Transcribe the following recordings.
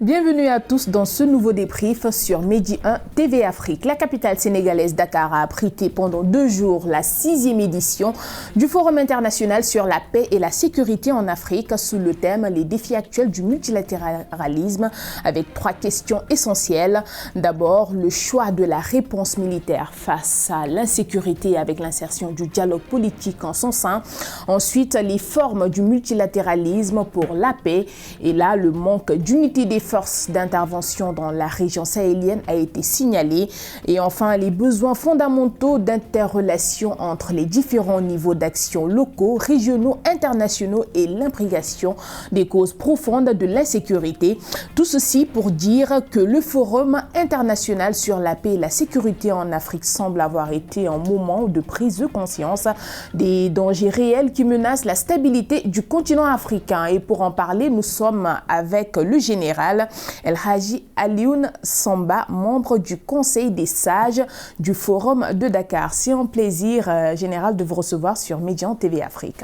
Bienvenue à tous dans ce nouveau débrief sur Midi 1 TV Afrique. La capitale sénégalaise Dakar a abrité pendant 2 jours la 6e édition du Forum international sur la paix et la sécurité en Afrique sous le thème « Les défis actuels du multilatéralisme » avec 3 questions essentielles. D'abord, le choix de la réponse militaire face à l'insécurité avec l'insertion du dialogue politique en son sein. Ensuite, les formes du multilatéralisme pour la paix. Et là, le manque d'unité des forces d'intervention dans la région sahélienne a été signalé. Et enfin, les besoins fondamentaux d'interrelation entre les différents niveaux d'action locaux, régionaux, internationaux et l'imprégnation des causes profondes de l'insécurité. Tout ceci pour dire que le Forum international sur la paix et la sécurité en Afrique semble avoir été un moment de prise de conscience des dangers réels qui menacent la stabilité du continent africain. Et pour en parler, nous sommes avec le général El Hadji Alioune Samba, membre du Conseil des sages du Forum de Dakar. C'est un plaisir, général, de vous recevoir sur Midi 1 TV Afrique.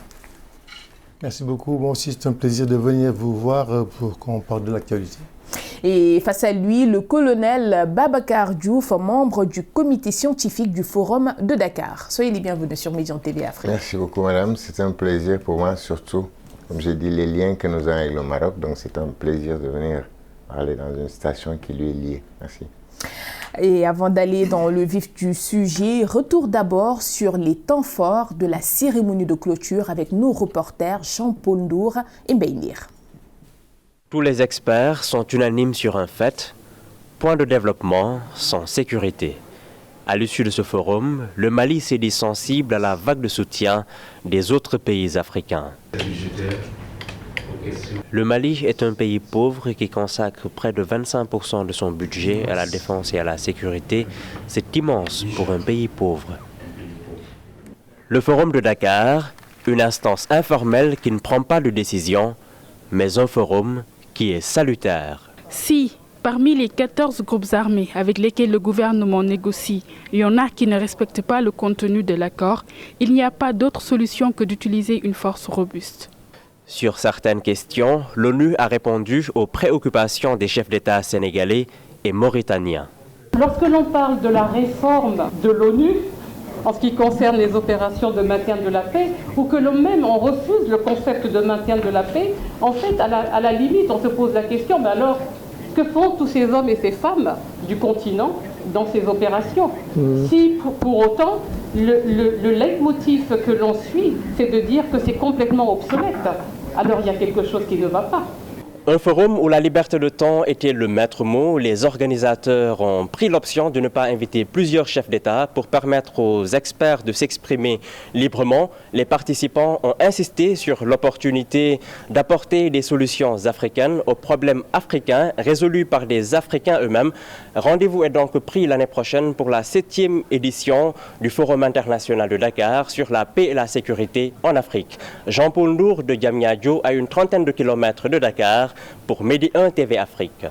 Merci beaucoup. Moi aussi, c'est un plaisir de venir vous voir pour qu'on parle de l'actualité. Et face à lui, le colonel Babacar Diouf, membre du comité scientifique du Forum de Dakar. Soyez les bienvenus sur Midi 1 TV Afrique. Merci beaucoup, madame. C'est un plaisir pour moi, surtout, comme j'ai dit, les liens que nous avons avec le Maroc. Donc, c'est un plaisir de venir parler dans une station qui lui est liée. Merci. Et avant d'aller dans le vif du sujet, retour d'abord sur les temps forts de la cérémonie de clôture avec nos reporters Jean-Paul Ndour et Mbaynir. Tous les experts sont unanimes sur un fait, point de développement sans sécurité. À l'issue de ce forum, le Mali s'est dit sensible à la vague de soutien des autres pays africains. Le Mali est un pays pauvre qui consacre près de 25% de son budget à la défense et à la sécurité. C'est immense pour un pays pauvre. Le Forum de Dakar, une instance informelle qui ne prend pas de décision, mais un forum qui est salutaire. Si, parmi les 14 groupes armés avec lesquels le gouvernement négocie, il y en a qui ne respectent pas le contenu de l'accord, il n'y a pas d'autre solution que d'utiliser une force robuste. Sur certaines questions, l'ONU a répondu aux préoccupations des chefs d'État sénégalais et mauritaniens. Lorsque l'on parle de la réforme de l'ONU, en ce qui concerne les opérations de maintien de la paix, ou que l'on refuse le concept de maintien de la paix, en fait, à la limite, on se pose la question, mais alors, que font tous ces hommes et ces femmes du continent dans ces opérations? Si, pour autant, le leitmotiv que l'on suit, c'est de dire que c'est complètement obsolète, alors il y a quelque chose qui ne va pas. Un forum où la liberté de ton était le maître mot. Les organisateurs ont pris l'option de ne pas inviter plusieurs chefs d'État pour permettre aux experts de s'exprimer librement. Les participants ont insisté sur l'opportunité d'apporter des solutions africaines aux problèmes africains résolus par des Africains eux-mêmes. Rendez-vous est donc pris l'année prochaine pour la 7e édition du Forum international de Dakar sur la paix et la sécurité en Afrique. Jean-Paul Ndour de Diamniadio, à une trentaine de kilomètres de Dakar, pour Midi 1 TV Afrique.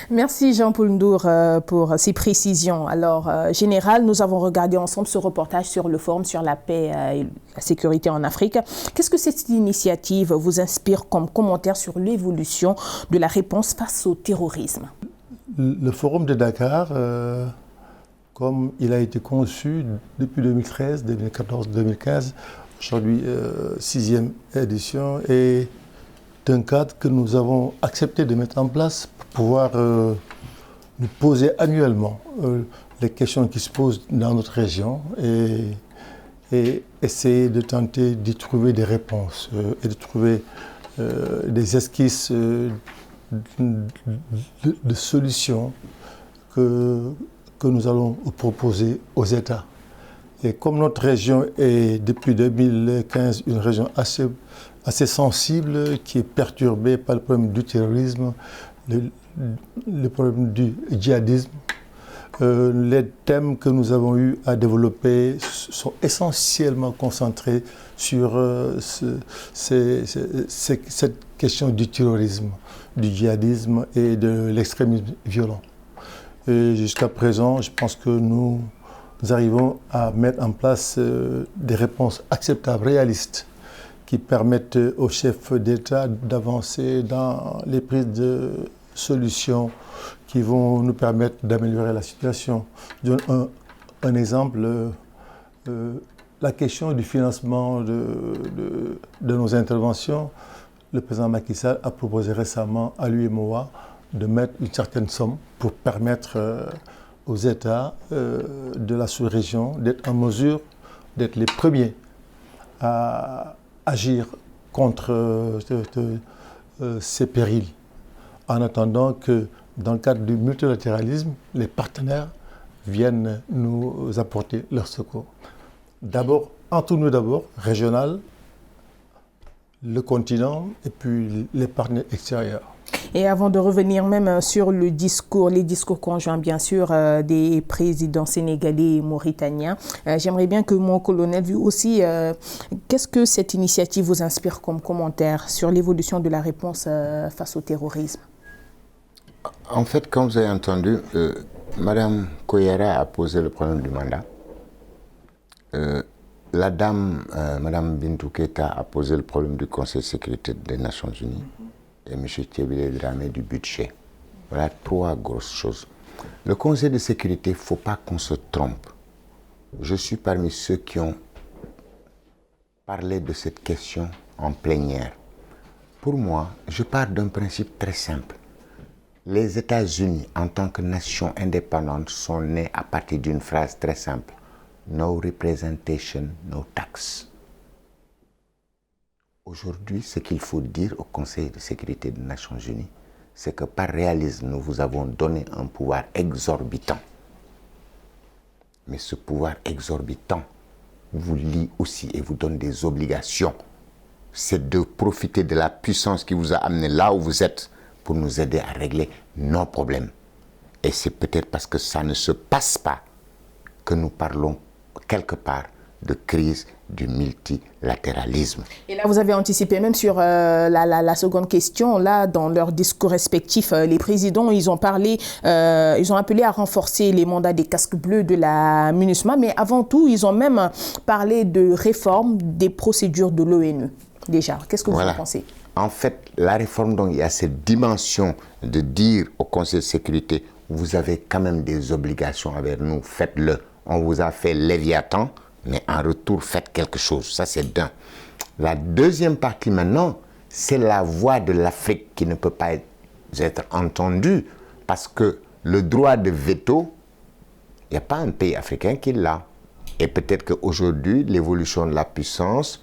Merci Jean-Paul Ndour pour ces précisions. Alors, général, nous avons regardé ensemble ce reportage sur le Forum sur la paix et la sécurité en Afrique. Qu'est-ce que cette initiative vous inspire comme commentaire sur l'évolution de la réponse face au terrorisme? Le Forum de Dakar, comme il a été conçu depuis 2013, 2014, 2015, aujourd'hui 6e édition, et d'un cadre que nous avons accepté de mettre en place pour pouvoir nous poser annuellement les questions qui se posent dans notre région et essayer de tenter d'y trouver des réponses et de trouver des esquisses de solutions que nous allons proposer aux États. Et comme notre région est depuis 2015 une région assez sensible, qui est perturbée par le problème du terrorisme, le problème du djihadisme, les thèmes que nous avons eu à développer sont essentiellement concentrés sur cette question du terrorisme. du djihadisme et de l'extrémisme violent. Et jusqu'à présent, je pense que nous arrivons à mettre en place des réponses acceptables, réalistes, qui permettent aux chefs d'État d'avancer dans les prises de solutions qui vont nous permettre d'améliorer la situation. Je donne un exemple, la question du financement de nos interventions. Le président Macky Sall a proposé récemment à l'UEMOA de mettre une certaine somme pour permettre aux États de la sous-région d'être en mesure d'être les premiers à agir contre ces périls, en attendant que dans le cadre du multilatéralisme, les partenaires viennent nous apporter leur secours. D'abord, entre nous d'abord, régional, le continent et puis les partenaires extérieurs. Et avant de revenir même sur les discours conjoints, bien sûr, des présidents sénégalais et mauritaniens, j'aimerais bien que mon colonel, vu aussi, qu'est-ce que cette initiative vous inspire comme commentaire sur l'évolution de la réponse face au terrorisme? En fait, comme vous avez entendu, Mme Koyera a posé le problème du mandat. La dame, Mme Bintou Keïta, a posé le problème du Conseil de sécurité des Nations Unies. Et M. Thiébile Dramé du budget. Voilà 3 grosses choses. Le Conseil de sécurité, il ne faut pas qu'on se trompe. Je suis parmi ceux qui ont parlé de cette question en plénière. Pour moi, je pars d'un principe très simple. Les États-Unis, en tant que nation indépendante, sont nés à partir d'une phrase très simple. No representation, no tax. Aujourd'hui, ce qu'il faut dire au Conseil de sécurité des Nations Unies, c'est que par réalisme, nous vous avons donné un pouvoir exorbitant. Mais ce pouvoir exorbitant vous lie aussi et vous donne des obligations. C'est de profiter de la puissance qui vous a amené là où vous êtes pour nous aider à régler nos problèmes. Et c'est peut-être parce que ça ne se passe pas que nous parlons quelque part de crise du multilatéralisme. Et là, vous avez anticipé même sur la seconde question. Là, dans leurs discours respectifs, les présidents, ils ont appelé à renforcer les mandats des casques bleus de la MINUSMA, mais avant tout, ils ont même parlé de réforme des procédures de l'ONU. Déjà, qu'est-ce que vous en pensez? En fait, la réforme, donc, il y a cette dimension de dire au Conseil de sécurité, vous avez quand même des obligations envers nous, faites-le. On vous a fait Léviathan, mais en retour, faites quelque chose. Ça, c'est d'un. La deuxième partie maintenant, c'est la voix de l'Afrique qui ne peut pas être entendue parce que le droit de veto, il n'y a pas un pays africain qui l'a. Et peut-être qu'aujourd'hui, l'évolution de la puissance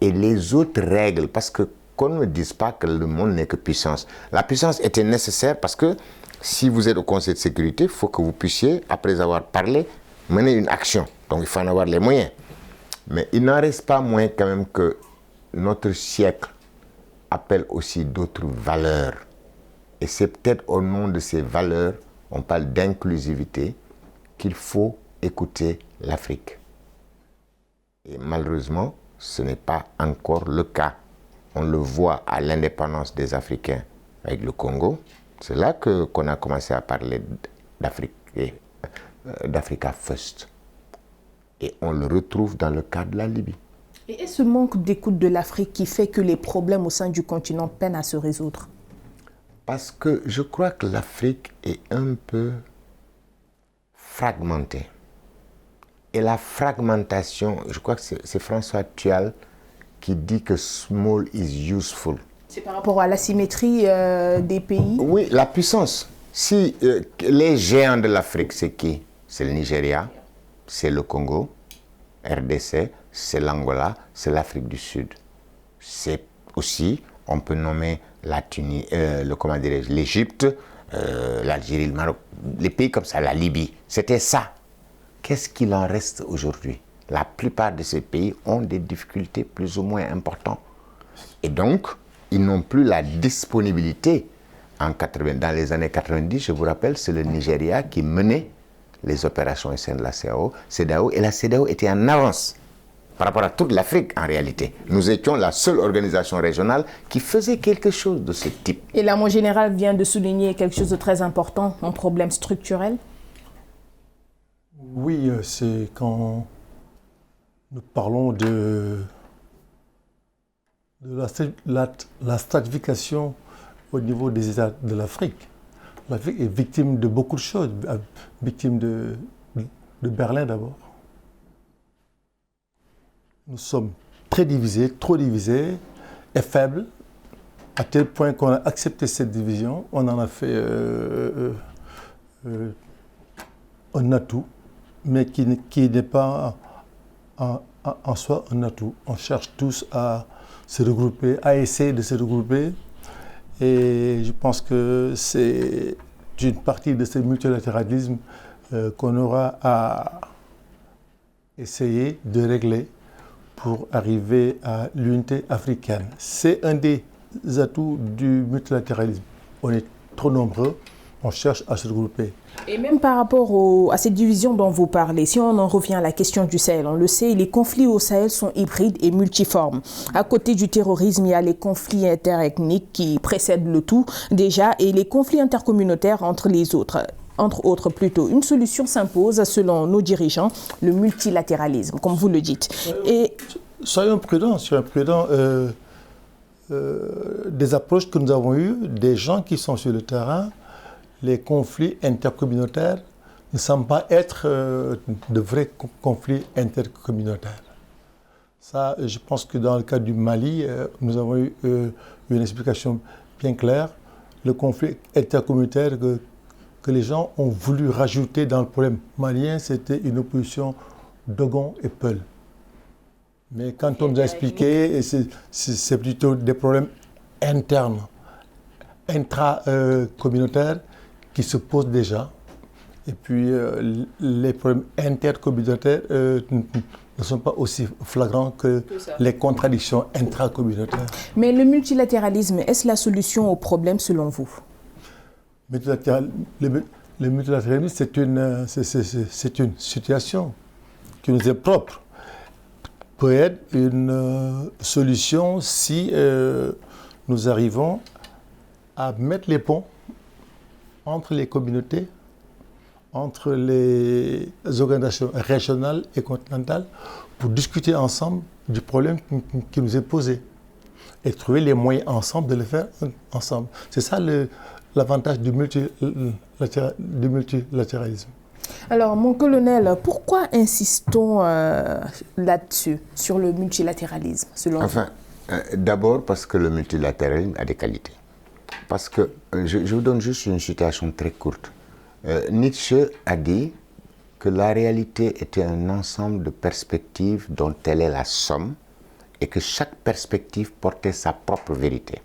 et les autres règles, parce que qu'on ne me dise pas que le monde n'est que puissance. La puissance était nécessaire parce que si vous êtes au Conseil de sécurité, il faut que vous puissiez, après avoir parlé, mener une action. Donc il faut en avoir les moyens. Mais il n'en reste pas moins quand même que notre siècle appelle aussi d'autres valeurs. Et c'est peut-être au nom de ces valeurs, on parle d'inclusivité, qu'il faut écouter l'Afrique. Et malheureusement, ce n'est pas encore le cas. On le voit à l'indépendance des Africains avec le Congo. C'est là qu'on a commencé à parler d'Africa First. Et on le retrouve dans le cas de la Libye. Et est-ce ce manque d'écoute de l'Afrique qui fait que les problèmes au sein du continent peinent à se résoudre? Parce que je crois que l'Afrique est un peu fragmentée. Et la fragmentation, je crois que c'est François Thual qui dit que small is useful. C'est par rapport à l'asymétrie des pays? Oui, la puissance. Si les géants de l'Afrique, c'est qui? C'est le Nigeria, c'est le Congo, RDC, c'est l'Angola, c'est l'Afrique du Sud. C'est aussi, on peut nommer la Tunisie, l'Égypte, l'Algérie, le Maroc, les pays comme ça, la Libye. C'était ça. Qu'est-ce qu'il en reste aujourd'hui? La plupart de ces pays ont des difficultés plus ou moins importantes. Et donc, ils n'ont plus la disponibilité. Dans les années 90, je vous rappelle, c'est le Nigeria qui menait les opérations au sein de la CEDEAO, et la CEDEAO était en avance par rapport à toute l'Afrique en réalité. Nous étions la seule organisation régionale qui faisait quelque chose de ce type. Et l'Amont général vient de souligner quelque chose de très important, un problème structurel. Oui, c'est quand nous parlons de la stratification au niveau des États de l'Afrique. L'Afrique est victime de beaucoup de choses, victime de Berlin d'abord. Nous sommes très divisés, trop divisés et faibles, à tel point qu'on a accepté cette division. On en a fait un atout, mais qui n'est pas en soi un atout. On cherche tous à se regrouper, à essayer de se regrouper. Et je pense que c'est une partie de ce multilatéralisme qu'on aura à essayer de régler pour arriver à l'unité africaine. C'est un des atouts du multilatéralisme. On est trop nombreux, on cherche à se regrouper. Et même par rapport à cette division dont vous parlez, si on en revient à la question du Sahel, on le sait, les conflits au Sahel sont hybrides et multiformes. À côté du terrorisme, il y a les conflits interethniques qui précèdent le tout déjà et les conflits intercommunautaires entre autres plutôt. Une solution s'impose selon nos dirigeants, le multilatéralisme, comme vous le dites. Soyons prudents. Des approches que nous avons eues, des gens qui sont sur le terrain, les conflits intercommunautaires ne semblent pas être de vrais conflits intercommunautaires. Ça, je pense que dans le cas du Mali, nous avons eu une explication bien claire. Le conflit intercommunautaire que les gens ont voulu rajouter dans le problème malien, c'était une opposition Dogon et Peul. Mais quand on nous a expliqué, c'est plutôt des problèmes internes, intra-communautaires, qui se posent déjà. Et puis, les problèmes intercommunautaires ne sont pas aussi flagrants que les contradictions intracommunautaires. Mais le multilatéralisme, est-ce la solution au problème selon vous? Le multilatéralisme, c'est une situation qui nous est propre. Peut être une solution si nous arrivons à mettre les ponts entre les communautés, entre les organisations régionales et continentales pour discuter ensemble du problème qui nous est posé et trouver les moyens ensemble de le faire ensemble. C'est ça l'avantage du multilatéralisme. Alors, mon colonel, pourquoi insistons là-dessus, sur le multilatéralisme, selon vous? D'abord parce que le multilatéralisme a des qualités. Parce que, je vous donne juste une citation très courte. Nietzsche a dit que la réalité était un ensemble de perspectives dont elle est la somme et que chaque perspective portait sa propre vérité.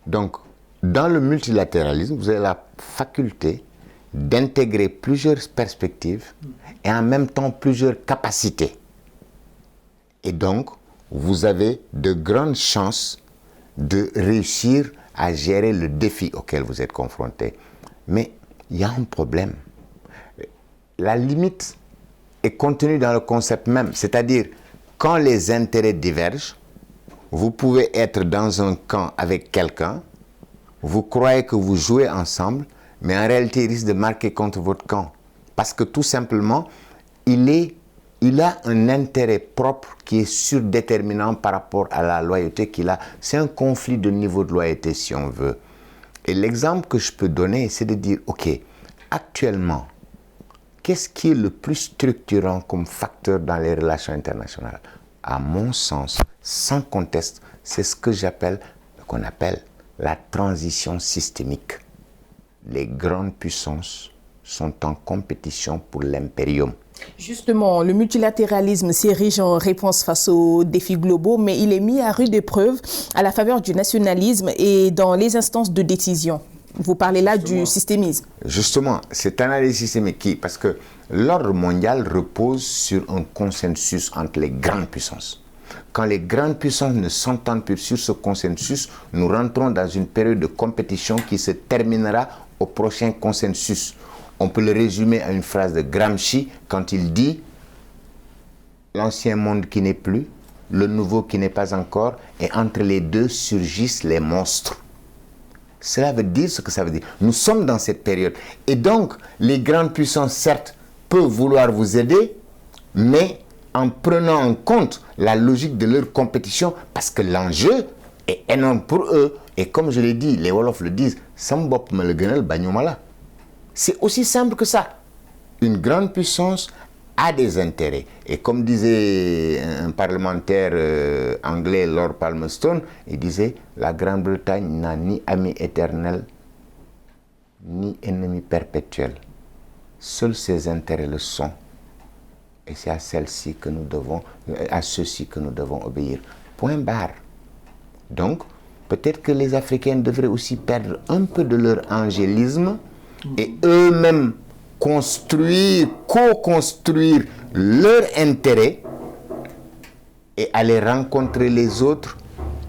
Donc, dans le multilatéralisme, vous avez la faculté d'intégrer plusieurs perspectives et en même temps plusieurs capacités. Et donc, vous avez de grandes chances de réussir à gérer le défi auquel vous êtes confronté. Mais il y a un problème. La limite est contenue dans le concept même, c'est-à-dire quand les intérêts divergent, vous pouvez être dans un camp avec quelqu'un, vous croyez que vous jouez ensemble, mais en réalité, il risque de marquer contre votre camp. Parce que tout simplement, il a un intérêt propre qui est surdéterminant par rapport à la loyauté qu'il a. C'est un conflit de niveau de loyauté, si on veut. Et l'exemple que je peux donner, c'est de dire, OK, actuellement, qu'est-ce qui est le plus structurant comme facteur dans les relations internationales? À mon sens, sans conteste, c'est ce qu'on appelle la transition systémique. Les grandes puissances sont en compétition pour l'impérium. Justement, le multilatéralisme s'érige en réponse face aux défis globaux, mais il est mis à rude épreuve à la faveur du nationalisme et dans les instances de décision. Vous parlez là du systémisme. Justement, cette analyse systémique parce que l'ordre mondial repose sur un consensus entre les grandes puissances. Quand les grandes puissances ne s'entendent plus sur ce consensus, nous rentrons dans une période de compétition qui se terminera au prochain consensus. On peut le résumer à une phrase de Gramsci quand il dit l'ancien monde qui n'est plus, le nouveau qui n'est pas encore, et entre les deux surgissent les monstres. Cela veut dire ce que ça veut dire. Nous sommes dans cette période. Et donc, les grandes puissances, certes, peuvent vouloir vous aider, mais en prenant en compte la logique de leur compétition, parce que l'enjeu est énorme pour eux. Et comme je l'ai dit, les Wolofs le disent, Sambop me le gënal bañuma. C'est aussi simple que ça. Une grande puissance a des intérêts. Et comme disait un parlementaire anglais, Lord Palmerston, il disait, la Grande-Bretagne n'a ni ami éternel, ni ennemi perpétuel. Seuls ses intérêts le sont. Et c'est à celle-ci que nous devons, à ceux-ci que nous devons obéir. Point barre. Donc, peut-être que les Africains devraient aussi perdre un peu de leur angélisme et eux-mêmes construire, co-construire leur intérêt et aller rencontrer les autres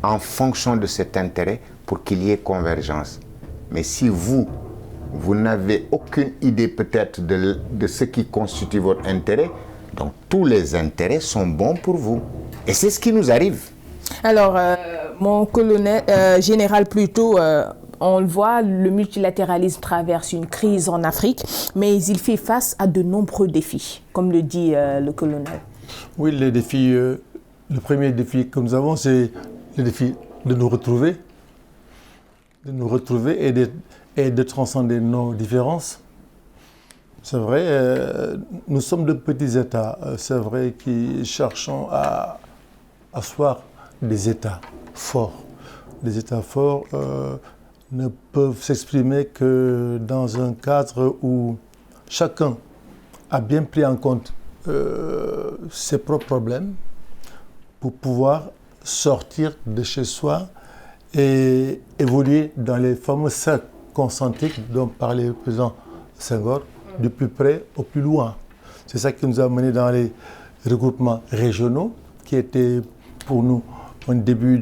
en fonction de cet intérêt pour qu'il y ait convergence. Mais si vous n'avez aucune idée peut-être de ce qui constitue votre intérêt, donc tous les intérêts sont bons pour vous. Et c'est ce qui nous arrive. Alors, mon colonel, général plutôt, on le voit, le multilatéralisme traverse une crise en Afrique, mais il fait face à de nombreux défis, comme le dit le colonel. Oui, les défis, le premier défi que nous avons, c'est le défi de nous retrouver et de transcender nos différences. C'est vrai, nous sommes de petits États, c'est vrai, qui cherchons à asseoir des États forts. Les États forts ne peuvent s'exprimer que dans un cadre où chacun a bien pris en compte ses propres problèmes pour pouvoir sortir de chez soi et évoluer dans les fameux cercles concentriques dont parlait le président Senghor, du plus près au plus loin. C'est ça qui nous a menés dans les regroupements régionaux, qui étaient pour nous un début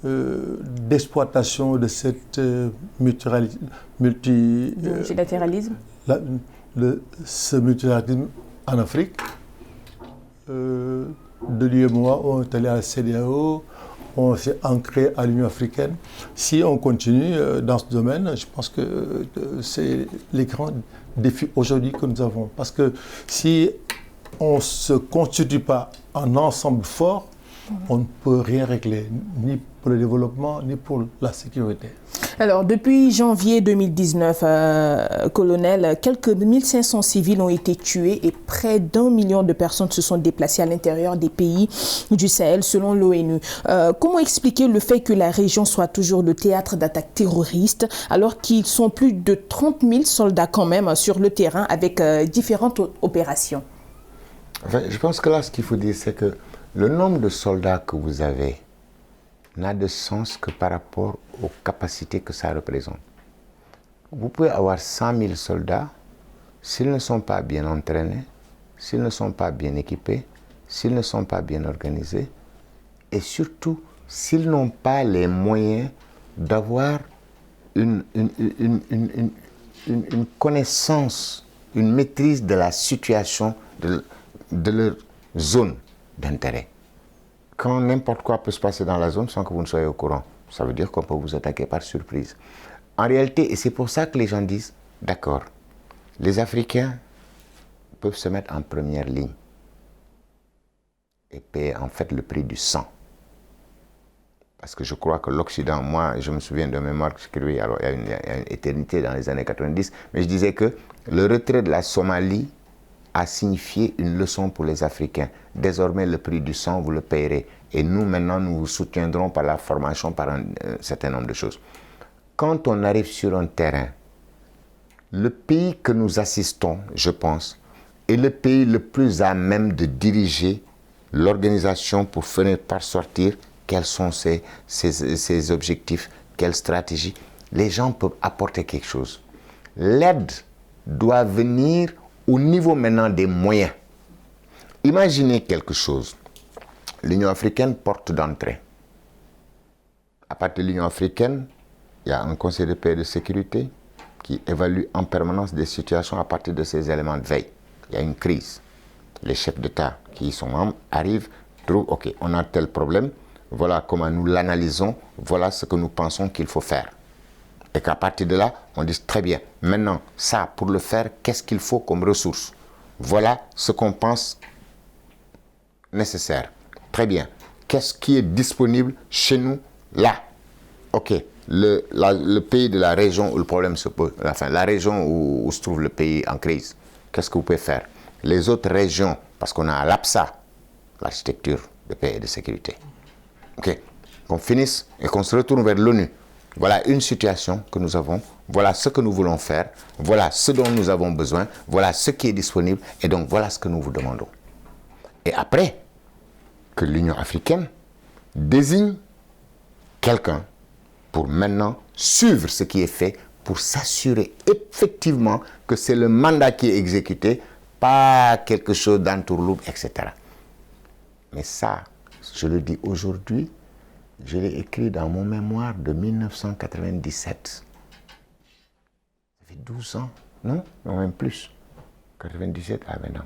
d'exploitation de cette multilatéralisme. Ce multilatéralisme en Afrique. De l'UEMOA, on est allé à la CEDEAO, on s'est ancré à l'Union africaine. Si on continue dans ce domaine, je pense que c'est les grands défis aujourd'hui que nous avons. Parce que si on ne se constitue pas en ensemble fort, on ne peut rien régler, ni pour le développement, ni pour la sécurité. Alors, depuis janvier 2019, colonel, quelques 1500 civils ont été tués et près d'1 million de personnes se sont déplacées à l'intérieur des pays du Sahel, selon l'ONU. Comment expliquer le fait que la région soit toujours le théâtre d'attaques terroristes, alors qu'ils sont plus de 30 000 soldats quand même sur le terrain avec différentes opérations? Enfin, je pense que là, ce qu'il faut dire, c'est que le nombre de soldats que vous avez n'a de sens que par rapport aux capacités que ça représente. Vous pouvez avoir 100 000 soldats, s'ils ne sont pas bien entraînés, s'ils ne sont pas bien équipés, s'ils ne sont pas bien organisés, et surtout, s'ils n'ont pas les moyens d'avoir une connaissance, une maîtrise de la situation de leur zone d'intérêt. Quand n'importe quoi peut se passer dans la zone sans que vous ne soyez au courant, ça veut dire qu'on peut vous attaquer par surprise. En réalité, et c'est pour ça que les gens disent, d'accord, les Africains peuvent se mettre en première ligne et payer en fait le prix du sang. Parce que je crois que l'Occident, moi, je me souviens de mémoire que j'écrivais, alors il y a une éternité dans les années 90, mais je disais que le retrait de la Somalie a signifié une leçon pour les Africains. Désormais, le prix du sang, vous le payerez. Et nous, maintenant, nous vous soutiendrons par la formation, par un certain nombre de choses. Quand on arrive sur un terrain, le pays que nous assistons, je pense, est le pays le plus à même de diriger l'organisation pour finir par sortir quels sont ses objectifs, quelle stratégie. Les gens peuvent apporter quelque chose. L'aide doit venir au niveau maintenant des moyens. Imaginez quelque chose. L'Union africaine, porte d'entrée. À partir de l'Union africaine, il y a un conseil de paix et de sécurité qui évalue en permanence des situations à partir de ces éléments de veille. Il y a une crise. les chefs d'État qui y sont membres arrivent, trouvent, ok, on a tel problème, voilà comment nous l'analysons, voilà ce que nous pensons qu'il faut faire. Et qu'à partir de là, on dit très bien, maintenant, ça, pour le faire, qu'est-ce qu'il faut comme ressources? Voilà ce qu'on pense nécessaire. Très bien. Qu'est-ce qui est disponible chez nous, là? Ok, le pays de la région où le problème se pose, enfin, la région où se trouve le pays en crise, qu'est-ce que vous pouvez faire? Les autres régions, parce qu'on a l'APSA, l'architecture de paix et de sécurité. Ok, qu'on finisse et qu'on se retourne vers l'ONU. Voilà une situation que nous avons, voilà ce que nous voulons faire, voilà ce dont nous avons besoin, voilà ce qui est disponible, et donc voilà ce que nous vous demandons. Et après, que l'Union africaine désigne quelqu'un pour maintenant suivre ce qui est fait, pour s'assurer effectivement que c'est le mandat qui est exécuté, pas quelque chose d'entourloupe, etc. Mais ça, je le dis aujourd'hui, je l'ai écrit dans mon mémoire de 1997. Ça fait 12 ans, non? Non, même plus. 97, ah ben non,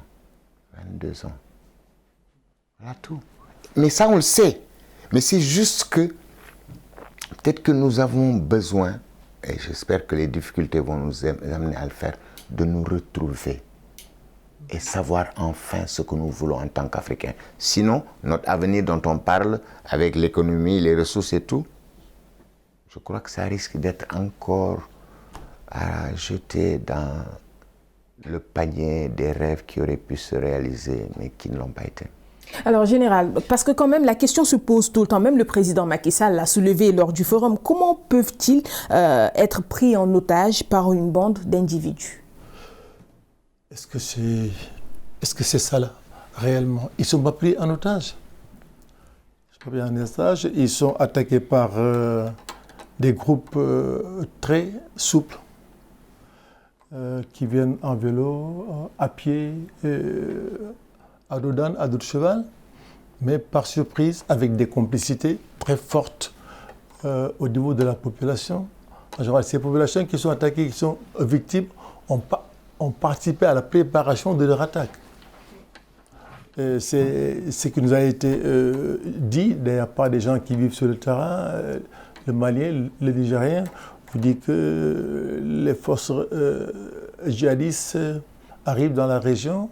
22 ans. Voilà tout. Mais ça, on le sait. Mais c'est juste que, peut-être que nous avons besoin, et j'espère que les difficultés vont nous amener à le faire, de nous retrouver et savoir enfin ce que nous voulons en tant qu'Africains. Sinon, notre avenir dont on parle, avec l'économie, les ressources et tout, je crois que ça risque d'être encore à jeter dans le panier des rêves qui auraient pu se réaliser, mais qui ne l'ont pas été. Alors, Général, parce que quand même la question se pose tout le temps, même le président Macky Sall l'a soulevé lors du forum, comment peuvent-ils être pris en otage par une bande d'individus? Est-ce que c'est ça là, réellement? Ils ne sont pas pris en otage. Ils sont attaqués par des groupes très souples qui viennent en vélo, à pied, à dos d'âne, à dos de cheval, mais par surprise, avec des complicités très fortes au niveau de la population. En général, ces populations qui sont attaquées, qui sont victimes, ont participé à la préparation de leur attaque. C'est ce qui nous a été dit, d'ailleurs par des gens qui vivent sur le terrain, le Malien, le Nigérien, vous dit que les forces djihadistes arrivent dans la région,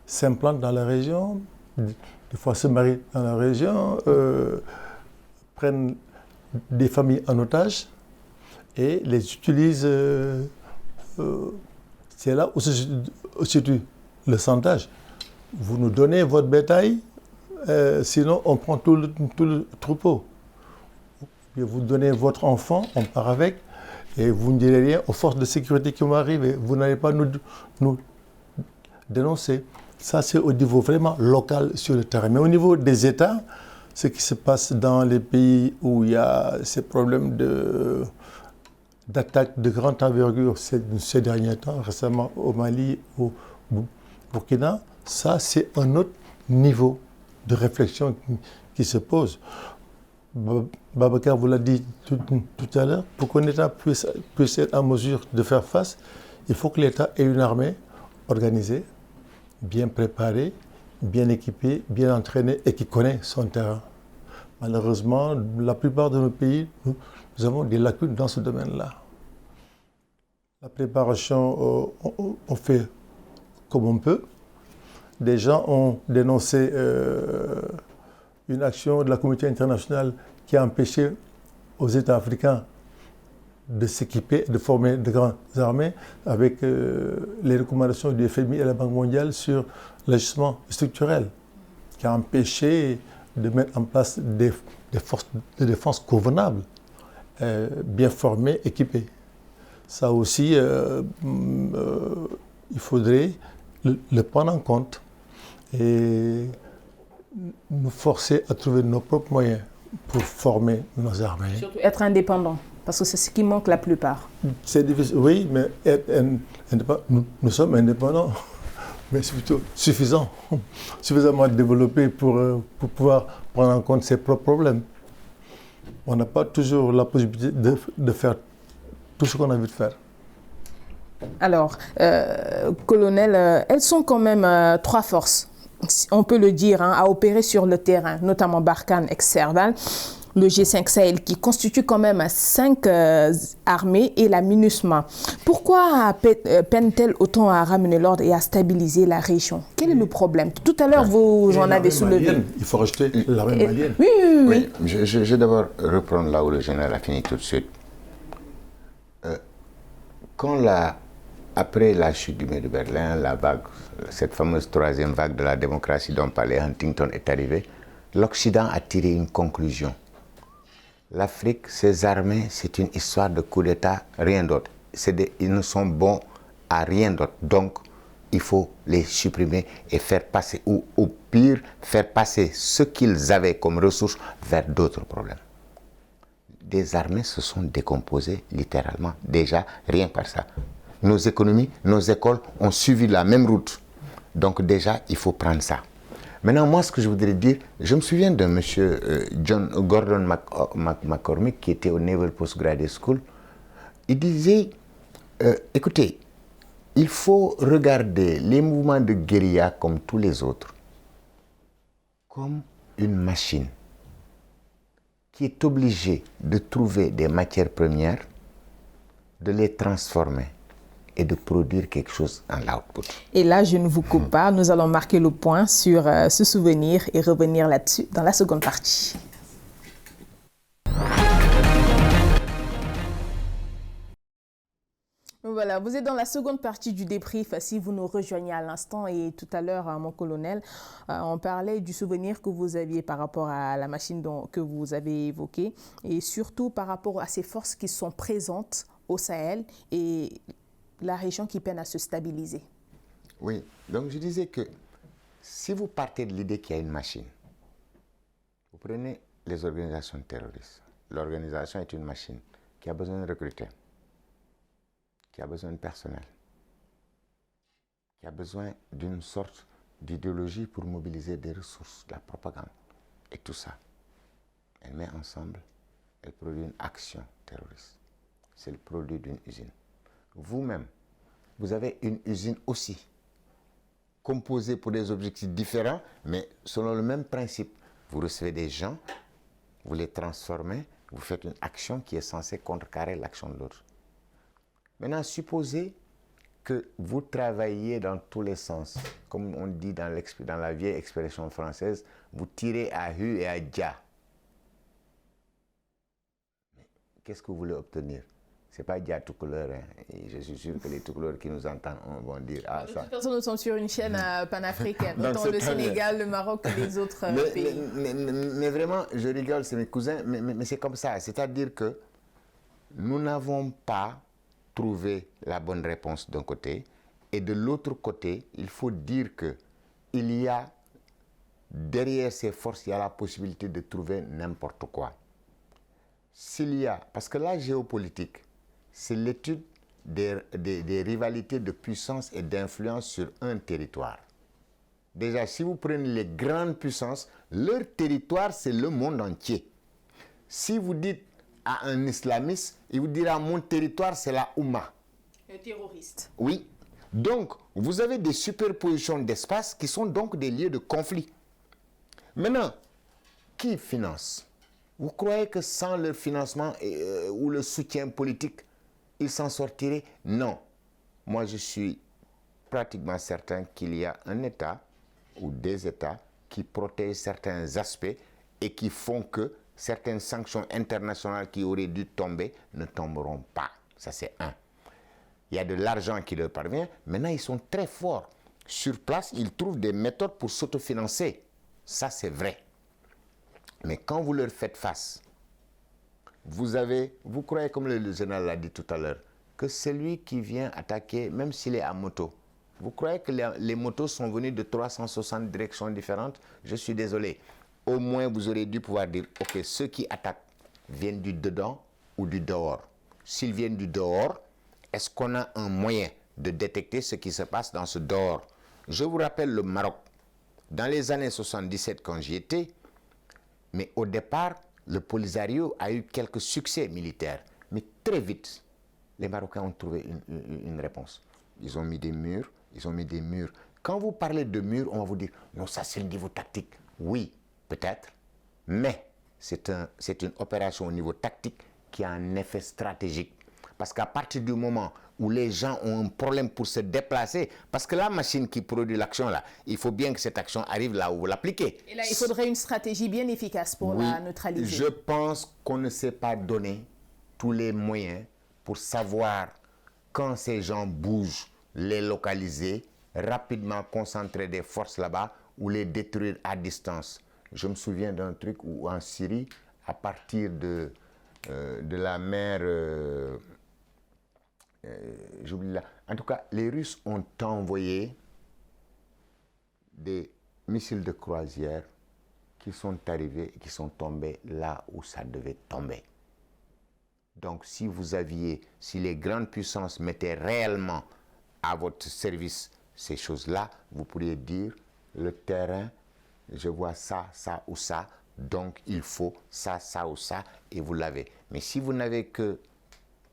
s'implantent dans la région, des fois se marient dans la région, prennent des familles en otage et les utilisent. C'est là où se situe le chantage. Vous nous donnez votre bétail, sinon on prend tout le troupeau. Et vous donnez votre enfant, on part avec, et vous ne direz rien aux forces de sécurité qui vont arriver. Vous n'allez pas nous dénoncer. Ça, c'est au niveau vraiment local sur le terrain. Mais au niveau des États, ce qui se passe dans les pays où il y a ces problèmes d'attaques de grande envergure ces derniers temps, récemment au Mali, au Burkina, ça, c'est un autre niveau de réflexion qui se pose. Babacar vous l'a dit tout à l'heure, pour qu'un État puisse être en mesure de faire face, il faut que l'État ait une armée organisée, bien préparée, bien équipée, bien entraînée et qui connaît son terrain. Malheureusement, la plupart de nos pays, nous avons des lacunes dans ce domaine-là. La préparation, on fait comme on peut. Des gens ont dénoncé une action de la communauté internationale qui a empêché aux États africains de s'équiper, de former de grandes armées avec les recommandations du FMI et la Banque mondiale sur l'ajustement structurel, qui a empêché de mettre en place des forces de défense convenables, bien formées, équipées. Ça aussi, il faudrait le prendre en compte et nous forcer à trouver nos propres moyens pour former nos armées. Surtout être indépendant, parce que c'est ce qui manque la plupart. C'est difficile, oui, mais être indépendant, nous sommes indépendants, mais c'est plutôt suffisant, suffisamment développé pour pouvoir prendre en compte ses propres problèmes. On n'a pas toujours la possibilité de faire tout ce qu'on a envie de faire. Alors, colonel, elles sont quand même 3 forces, on peut le dire, à opérer sur le terrain, notamment Barkhane, ex-Serval, le G5 Sahel qui constitue quand même 5 armées et la MINUSMA. Pourquoi peine-t-elle autant à ramener l'ordre et à stabiliser la région? Quel est le problème? Tout à l'heure, vous en avez soulevé. Il faut rajouter l'armée malienne. Oui. Je vais d'abord reprendre là où le général a fini tout de suite. Après la chute du mur de Berlin, cette fameuse 3e vague de la démocratie dont parlait Huntington est arrivée, l'Occident a tiré une conclusion. L'Afrique, ses armées, c'est une histoire de coup d'État, rien d'autre. Ils ne sont bons à rien d'autre. Donc, il faut les supprimer et faire passer, ou au pire, faire passer ce qu'ils avaient comme ressources vers d'autres problèmes. Des armées se sont décomposées littéralement, déjà, rien par ça. Nos économies, nos écoles ont suivi la même route. Donc déjà, il faut prendre ça. Maintenant, moi, ce que je voudrais dire, je me souviens de monsieur Gordon McCormick, qui était au Naval Postgraduate School. Il disait, écoutez, il faut regarder les mouvements de guérilla comme tous les autres, comme une machine qui est obligée de trouver des matières premières, de les transformer et de produire quelque chose en output. Et là, je ne vous coupe pas. Nous allons marquer le point sur ce souvenir et revenir là-dessus dans la seconde partie. Voilà, vous êtes dans la seconde partie du débrief si vous nous rejoignez à l'instant. Et tout à l'heure, mon colonel, on parlait du souvenir que vous aviez par rapport à la machine que vous avez évoquée et surtout par rapport à ces forces qui sont présentes au Sahel et la région qui peine à se stabiliser. Oui, donc je disais que si vous partez de l'idée qu'il y a une machine, vous prenez les organisations terroristes. L'organisation est une machine qui a besoin de recruter, qui a besoin de personnel, qui a besoin d'une sorte d'idéologie pour mobiliser des ressources, de la propagande et tout ça. Elle met ensemble, elle produit une action terroriste. C'est le produit d'une usine. Vous-même, vous avez une usine aussi, composée pour des objectifs différents, mais selon le même principe. Vous recevez des gens, vous les transformez, vous faites une action qui est censée contrecarrer l'action de l'autre. Maintenant, supposez que vous travaillez dans tous les sens. Comme on dit dans la vieille expression française, vous tirez à hu et à dia. Qu'est-ce que vous voulez obtenir? Ce n'est pas dia tout couleur. Et je suis sûr que les tout couleurs qui nous entendent vont dire « Ah, ça ». De toute façon, nous sommes sur une chaîne panafricaine, autant le Sénégal, le Maroc que les autres pays. Mais vraiment, je rigole, c'est mes cousins, mais c'est comme ça. C'est-à-dire que nous n'avons pas trouvé la bonne réponse d'un côté. Et de l'autre côté, il faut dire qu'il y a, derrière ces forces, il y a la possibilité de trouver n'importe quoi. S'il y a, parce que la géopolitique, c'est l'étude des rivalités de puissance et d'influence sur un territoire. Déjà, si vous prenez les grandes puissances, leur territoire, c'est le monde entier. Si vous dites à un islamiste, il vous dira « mon territoire, c'est la Oumma ». Le terroriste. Oui. Donc, vous avez des superpositions d'espace qui sont donc des lieux de conflit. Maintenant, qui finance? Vous croyez que sans leur financement ou le soutien politique, ils s'en sortiraient? Non. Moi, je suis pratiquement certain qu'il y a un État ou des États qui protègent certains aspects et qui font que certaines sanctions internationales qui auraient dû tomber ne tomberont pas. Ça, c'est un. Il y a de l'argent qui leur parvient. Maintenant, ils sont très forts. Sur place, ils trouvent des méthodes pour s'autofinancer. Ça, c'est vrai. Mais quand vous leur faites face, vous croyez, comme le général l'a dit tout à l'heure, que celui qui vient attaquer, même s'il est à moto, vous croyez que les motos sont venues de 360 directions différentes? Je suis désolé. Au moins, vous aurez dû pouvoir dire, ok, ceux qui attaquent viennent du dedans ou du dehors. S'ils viennent du dehors, est-ce qu'on a un moyen de détecter ce qui se passe dans ce dehors? Je vous rappelle le Maroc. Dans les années 77, quand j'y étais, mais au départ, le Polisario a eu quelques succès militaires. Mais très vite, les Marocains ont trouvé une réponse. Ils ont mis des murs, Quand vous parlez de murs, on va vous dire, non, ça c'est le niveau tactique. Oui, peut-être, mais c'est une opération au niveau tactique qui a un effet stratégique. Parce qu'à partir du moment où les gens ont un problème pour se déplacer, parce que la machine qui produit l'action là, il faut bien que cette action arrive là où vous l'appliquez. Et là, il faudrait une stratégie bien efficace pour la neutraliser. Je pense qu'on ne s'est pas donné tous les moyens pour savoir quand ces gens bougent, les localiser, rapidement concentrer des forces là-bas ou les détruire à distance. Je me souviens d'un truc où en Syrie, à partir de la mer... j'oublie là. En tout cas, les Russes ont envoyé des missiles de croisière qui sont arrivés et qui sont tombés là où ça devait tomber. Donc, si les grandes puissances mettaient réellement à votre service ces choses-là, vous pourriez dire, le terrain, je vois ça, ça ou ça, donc il faut ça, ça ou ça, et vous l'avez. Mais si vous n'avez que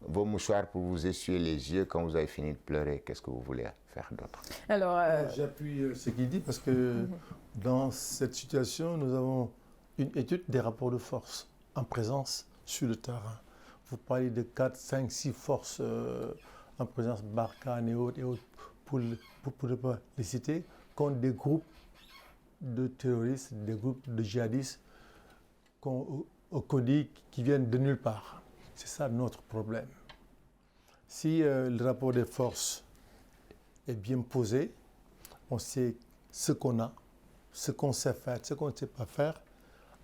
vos mouchoirs pour vous essuyer les yeux quand vous avez fini de pleurer, qu'est-ce que vous voulez faire d'autre? Alors, j'appuie ce qu'il dit parce que dans cette situation, nous avons une étude des rapports de force en présence sur le terrain. Vous parlez de 4, 5, 6 forces en présence, Barkhane et autres, pour ne pas les citer, contre des groupes de terroristes, des groupes de djihadistes au Codi qui viennent de nulle part. C'est ça notre problème. Si le rapport des forces est bien posé, on sait ce qu'on a, ce qu'on sait faire, ce qu'on ne sait pas faire,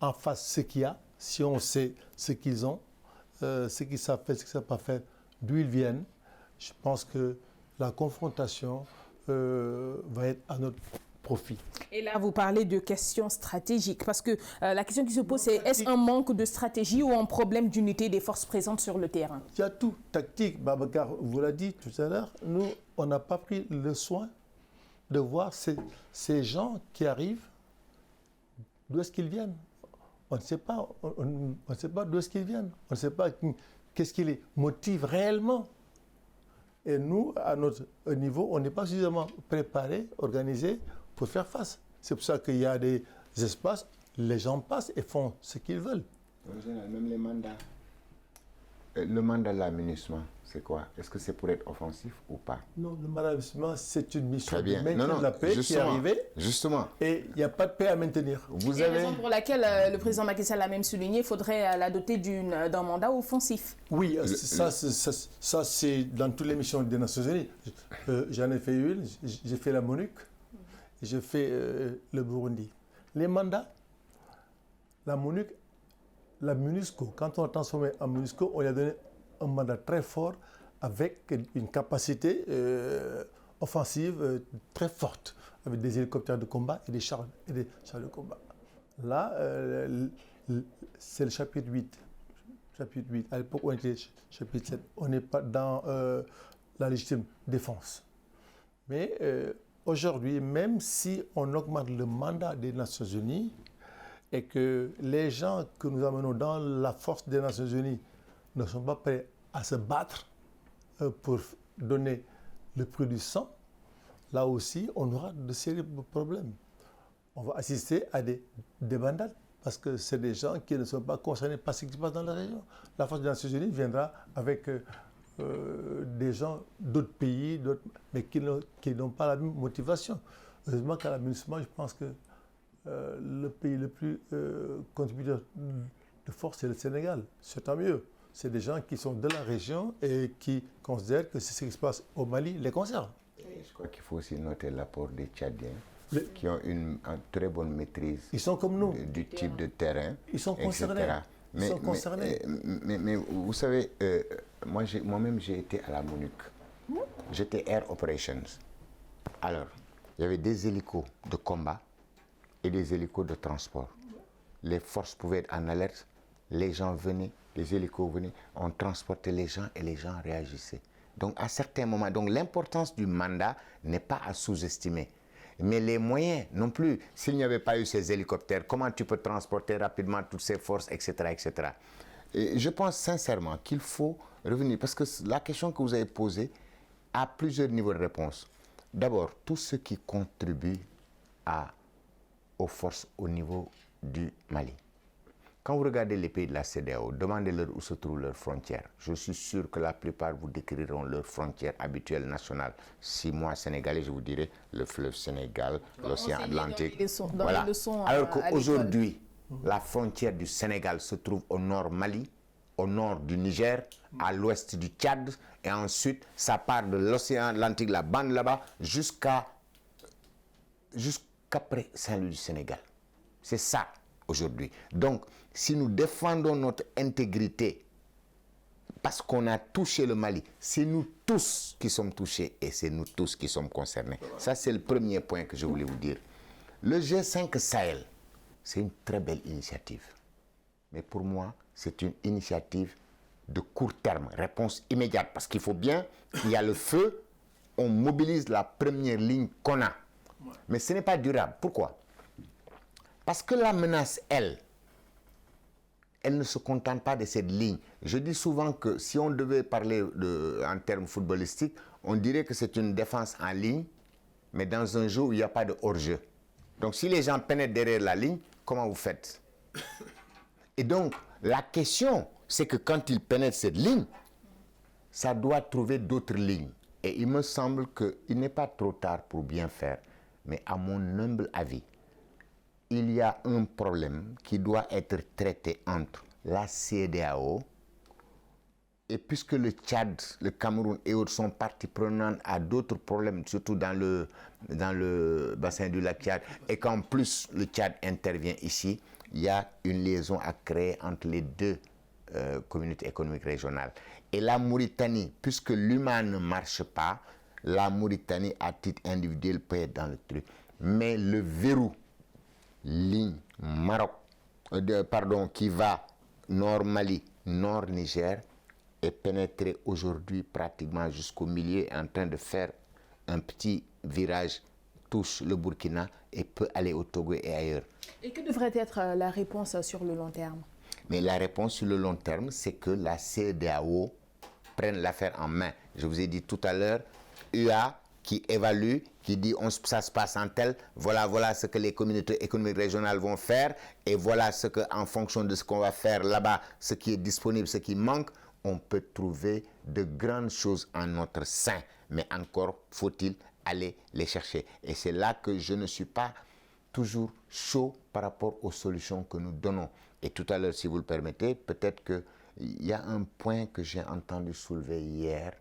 en face ce qu'il y a, si on sait ce qu'ils ont, ce qu'ils savent faire, ce qu'ils ne savent pas faire, d'où ils viennent, je pense que la confrontation va être à notre profit. Et là, vous parlez de questions stratégiques, parce que la question qui se pose, c'est est-ce un manque de stratégie ou un problème d'unité des forces présentes sur le terrain? Il y a tout. Tactique, Babacar vous l'a dit tout à l'heure, nous, on n'a pas pris le soin de voir ces gens qui arrivent, d'où est-ce qu'ils viennent. On ne sait pas, on ne sait pas d'où est-ce qu'ils viennent. On ne sait pas qu'est-ce qui les motive réellement. Et nous, à notre niveau, on n'est pas suffisamment préparés, organisés pour faire face. C'est pour ça qu'il y a des espaces, les gens passent et font ce qu'ils veulent. En général, même les mandats. Le mandat de l'aménagement, c'est quoi? Est-ce que c'est pour être offensif ou pas? Non, le mandat d'aménagement, c'est une mission de maintien de la paix qui est arrivée. Justement. Et il n'y a pas de paix à maintenir. C'est la raison pour laquelle le président Macky Sall a même souligné qu'il faudrait la doter d'un mandat offensif. Oui, ça c'est dans toutes les missions des Nations Unies. J'en ai fait une, j'ai fait la MONUC, j'ai fait le Burundi. Les mandats, la MONUC, la MONUSCO, quand on a transformé en MONUSCO, on lui a donné un mandat très fort avec une capacité offensive très forte, avec des hélicoptères de combat et des chars de combat. Là, c'est le chapitre 8. Chapitre 8. À l'époque, on était chapitre 7. On n'est pas dans la légitime défense. Mais aujourd'hui, même si on augmente le mandat des Nations Unies, et que les gens que nous amenons dans la force des Nations Unies ne sont pas prêts à se battre pour donner le prix du sang, là aussi, on aura de sérieux problèmes. On va assister à des débandades parce que c'est des gens qui ne sont pas concernés par ce qui se passe dans la région. La force des Nations Unies viendra avec des gens d'autres pays, mais qui n'ont pas la même motivation. Heureusement qu'à l'aménagement, je pense que le pays le plus contributeur de force, c'est le Sénégal. C'est tant mieux. C'est des gens qui sont de la région et qui considèrent que ce qui se passe au Mali les concerne. Et je crois qu'il faut aussi noter l'apport des Tchadiens qui ont une très bonne maîtrise. Ils sont comme nous. Du type de terrain. Ils sont concernés. Ils sont concernés. Mais vous savez, moi-même j'ai été à la MONUC. J'étais Air Operations. Alors, il y avait des hélicos de combat et des hélicos de transport. Les forces pouvaient être en alerte, les gens venaient, les hélicos venaient, on transportait les gens et les gens réagissaient. Donc à certains moments, l'importance du mandat n'est pas à sous-estimer. Mais les moyens non plus. S'il n'y avait pas eu ces hélicoptères, comment tu peux transporter rapidement toutes ces forces, etc., etc. Et je pense sincèrement qu'il faut revenir, parce que la question que vous avez posée a plusieurs niveaux de réponse. D'abord, tout ce qui contribue aux forces au niveau du Mali. Quand vous regardez les pays de la CEDEAO, demandez-leur où se trouvent leurs frontières. Je suis sûr que la plupart vous décriront leurs frontières habituelles nationales. Si moi, Sénégalais, je vous dirais le fleuve Sénégal, l'océan Atlantique. Voilà. Alors qu'aujourd'hui, la frontière du Sénégal se trouve au nord Mali, au nord du Niger, à l'ouest du Tchad, et ensuite, ça part de l'océan Atlantique, la bande là-bas, jusqu'après Saint-Louis du Sénégal. C'est ça. Aujourd'hui. Donc, si nous défendons notre intégrité parce qu'on a touché le Mali, c'est nous tous qui sommes touchés et c'est nous tous qui sommes concernés. Ça, c'est le premier point que je voulais vous dire. Le G5 Sahel, c'est une très belle initiative. Mais pour moi, c'est une initiative de court terme, réponse immédiate. Parce qu'il faut bien, il y a le feu, on mobilise la première ligne qu'on a. Mais ce n'est pas durable. Pourquoi ? Parce que la menace, elle ne se contente pas de cette ligne. Je dis souvent que si on devait parler en termes footballistiques, on dirait que c'est une défense en ligne, mais dans un jeu où il n'y a pas de hors-jeu. Donc si les gens pénètrent derrière la ligne, comment vous faites? Et donc, la question, c'est que quand ils pénètrent cette ligne, ça doit trouver d'autres lignes. Et il me semble qu'il n'est pas trop tard pour bien faire. Mais à mon humble avis, il y a un problème qui doit être traité entre la CEDEAO et puisque le Tchad, le Cameroun et autres sont partie prenante à d'autres problèmes, surtout dans le bassin du lac Tchad, et qu'en plus le Tchad intervient ici, il y a une liaison à créer entre les deux communautés économiques régionales. Et la Mauritanie, puisque l'humain ne marche pas, la Mauritanie à titre individuel peut être dans le truc. Mais le verrou, ligne Maroc, qui va nord Mali, nord Niger, est pénétré aujourd'hui pratiquement jusqu'au milieu, en train de faire un petit virage, touche le Burkina et peut aller au Togo et ailleurs. Et que devrait être la réponse sur le long terme? Mais la réponse sur le long terme, c'est que la CEDEAO prenne l'affaire en main. Je vous ai dit tout à l'heure, UA qui évalue, qui dit ça se passe en tel, voilà ce que les communautés économiques régionales vont faire, et voilà ce que, en fonction de ce qu'on va faire là-bas, ce qui est disponible, ce qui manque, on peut trouver de grandes choses en notre sein. Mais encore faut-il aller les chercher. Et c'est là que je ne suis pas toujours chaud par rapport aux solutions que nous donnons. Et tout à l'heure, si vous le permettez, peut-être qu'il y a un point que j'ai entendu soulever hier,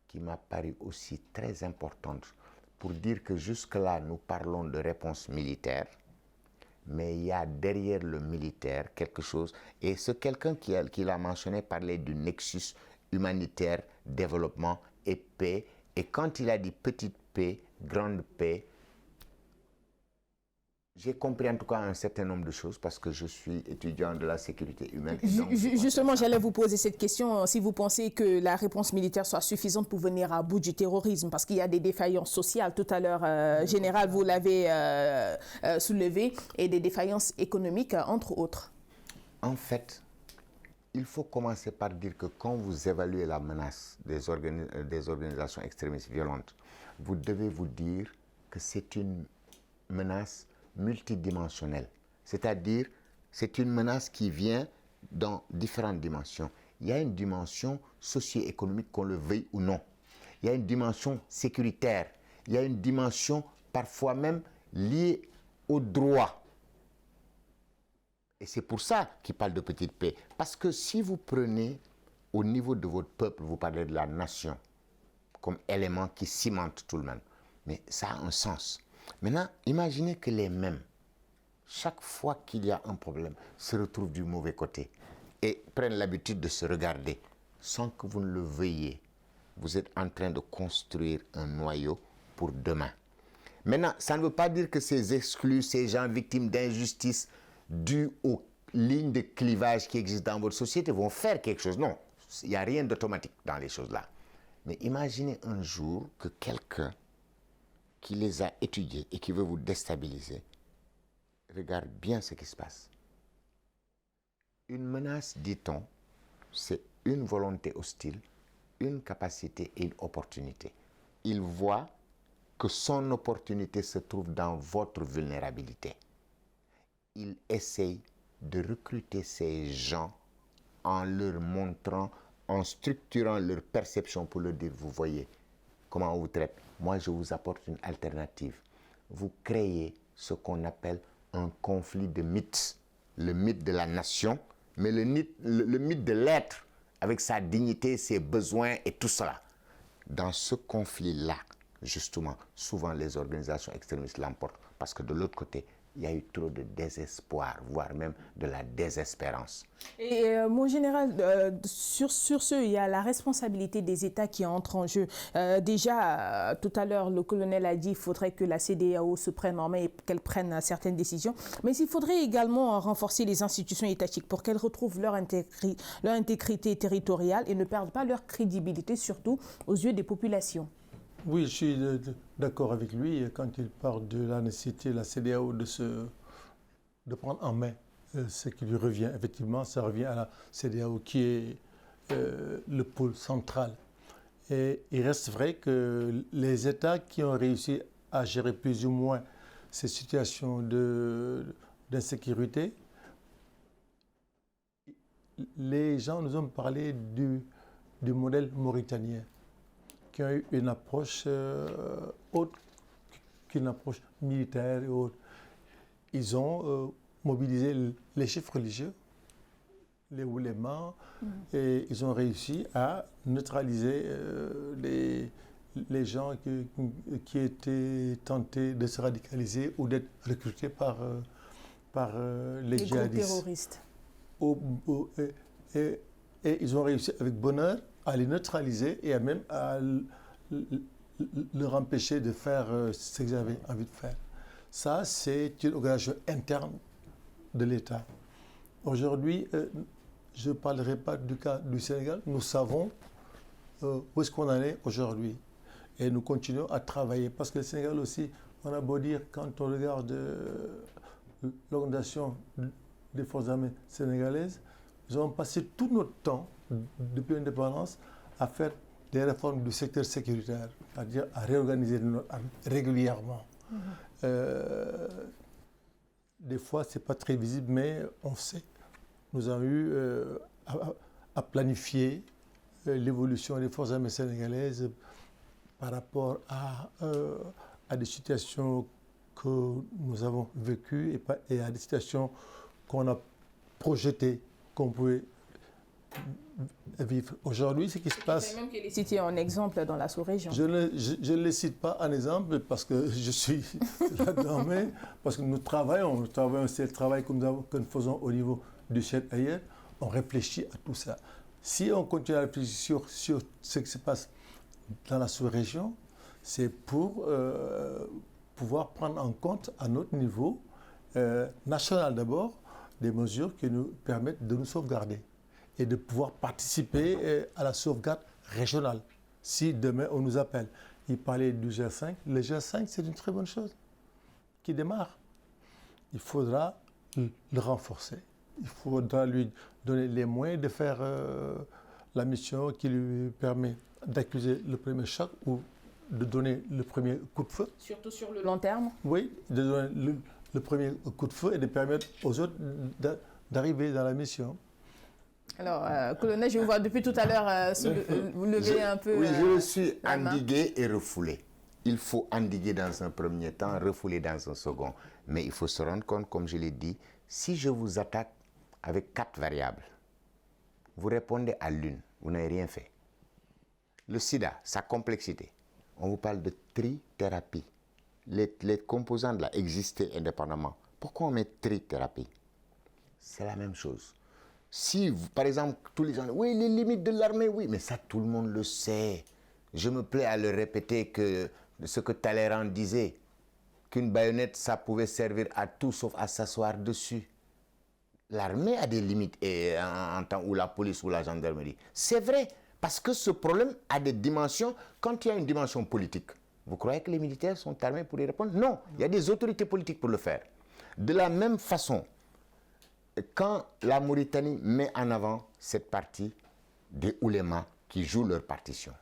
qui m'a paru aussi très importante, pour dire que jusque-là, nous parlons de réponse militaire, mais il y a derrière le militaire quelque chose, et ce quelqu'un qui l'a mentionné parlait du nexus humanitaire, développement et paix, et quand il a dit petite paix, grande paix, j'ai compris en tout cas un certain nombre de choses parce que je suis étudiant de la sécurité humaine. Justement, j'allais vous poser cette question, si vous pensez que la réponse militaire soit suffisante pour venir à bout du terrorisme, parce qu'il y a des défaillances sociales, tout à l'heure, Général, vous l'avez soulevé, et des défaillances économiques, entre autres. En fait, il faut commencer par dire que quand vous évaluez la menace des organisations extrémistes violentes, vous devez vous dire que c'est une menace multidimensionnelle. C'est-à-dire, c'est une menace qui vient dans différentes dimensions. Il y a une dimension socio-économique, qu'on le veuille ou non. Il y a une dimension sécuritaire. Il y a une dimension parfois même liée au droit. Et c'est pour ça qu'il parle de petite paix. Parce que si vous prenez au niveau de votre peuple, vous parlez de la nation comme élément qui cimente tout le monde. Mais ça a un sens. Maintenant, imaginez que les mêmes, chaque fois qu'il y a un problème, se retrouvent du mauvais côté et prennent l'habitude de se regarder sans que vous ne le veuillez. Vous êtes en train de construire un noyau pour demain. Maintenant, ça ne veut pas dire que ces exclus, ces gens victimes d'injustice dues aux lignes de clivage qui existent dans votre société vont faire quelque chose. Non, il n'y a rien d'automatique dans les choses là. Mais imaginez un jour que quelqu'un qui les a étudiés et qui veut vous déstabiliser, regarde bien ce qui se passe. Une menace, dit-on, c'est une volonté hostile, une capacité et une opportunité. Il voit que son opportunité se trouve dans votre vulnérabilité. Il essaye de recruter ces gens en leur montrant, en structurant leur perception pour leur dire, vous voyez comment on vous traite. Moi, je vous apporte une alternative. Vous créez ce qu'on appelle un conflit de mythes. Le mythe de la nation, mais le mythe de l'être, avec sa dignité, ses besoins et tout cela. Dans ce conflit-là, justement, souvent les organisations extrémistes l'emportent parce que de l'autre côté, il y a eu trop de désespoir, voire même de la désespérance. Et mon général, sur ce, il y a la responsabilité des États qui entrent en jeu. Déjà, tout à l'heure, le colonel a dit qu'il faudrait que la CEDEAO se prenne en main et qu'elle prenne certaines décisions. Mais il faudrait également renforcer les institutions étatiques pour qu'elles retrouvent leur intégrité territoriale et ne perdent pas leur crédibilité, surtout aux yeux des populations. Oui, je suis d'accord avec lui quand il parle de la nécessité de la CEDEAO de prendre en main ce qui lui revient. Effectivement, ça revient à la CEDEAO qui est le pôle central. Et il reste vrai que les États qui ont réussi à gérer plus ou moins ces situations d'insécurité, les gens nous ont parlé du modèle mauritanien, qui ont eu une approche autre qu'une approche militaire et autre. Ils ont mobilisé les chefs religieux, les oulémas, et ils ont réussi à neutraliser les gens qui étaient tentés de se radicaliser ou d'être recrutés par les djihadistes. Terroristes. Et ils ont réussi avec bonheur à les neutraliser et même à leur empêcher de faire ce qu'ils avaient envie de faire. Ça, c'est une organisation interne de l'État. Aujourd'hui, je ne parlerai pas du cas du Sénégal. Nous savons où est-ce qu'on en est aujourd'hui. Et nous continuons à travailler. Parce que le Sénégal aussi, on a beau dire, quand on regarde l'organisation des forces armées sénégalaises, nous avons passé tout notre temps, depuis l'indépendance, à faire des réformes du secteur sécuritaire, c'est-à-dire à réorganiser notre armée régulièrement. Des fois, ce n'est pas très visible, mais on sait. Nous avons eu à planifier l'évolution des forces armées sénégalaises par rapport à des situations que nous avons vécues et à des situations qu'on a projetées, qu'on pouvait vivre. Aujourd'hui, ce qui se passe... C'est même que les citer en exemple dans la sous-région. Je ne les cite pas en exemple parce que je suis là-dedans, mais parce que nous travaillons, c'est le travail que nous faisons au niveau du chef ailleurs, on réfléchit à tout ça. Si on continue à réfléchir sur ce qui se passe dans la sous-région, c'est pour pouvoir prendre en compte à notre niveau, national d'abord, des mesures qui nous permettent de nous sauvegarder et de pouvoir participer à la sauvegarde régionale. Si demain on nous appelle, il parlait du G5, le G5 c'est une très bonne chose qui démarre. Il faudra le renforcer. Il faudra lui donner les moyens de faire la mission qui lui permet d'accuser le premier choc ou de donner le premier coup de feu. Surtout sur le long terme. Oui, de donner le premier coup de feu et de permettre aux autres d'arriver dans la mission. Alors, colonel, je vous vois depuis tout à l'heure vous levez un peu. Oui, je suis endigué et refoulé. Il faut endiguer dans un premier temps, refouler dans un second. Mais il faut se rendre compte, comme je l'ai dit, si je vous attaque avec 4 variables, vous répondez à l'une, vous n'avez rien fait. Le sida, sa complexité, on vous parle de trithérapie. Les composantes là existaient indépendamment. Pourquoi on met trithérapie? C'est la même chose. Si, par exemple, tous les gens disent, oui, les limites de l'armée, oui, mais ça, tout le monde le sait. Je me plais à le répéter que ce que Talleyrand disait, qu'une baïonnette, ça pouvait servir à tout sauf à s'asseoir dessus. L'armée a des limites en temps où la police ou la gendarmerie. C'est vrai, parce que ce problème a des dimensions. Quand il y a une dimension politique, vous croyez que les militaires sont armés pour y répondre? Non, il y a des autorités politiques pour le faire. De la même façon, quand la Mauritanie met en avant cette partie des oulémas qui jouent leur partition.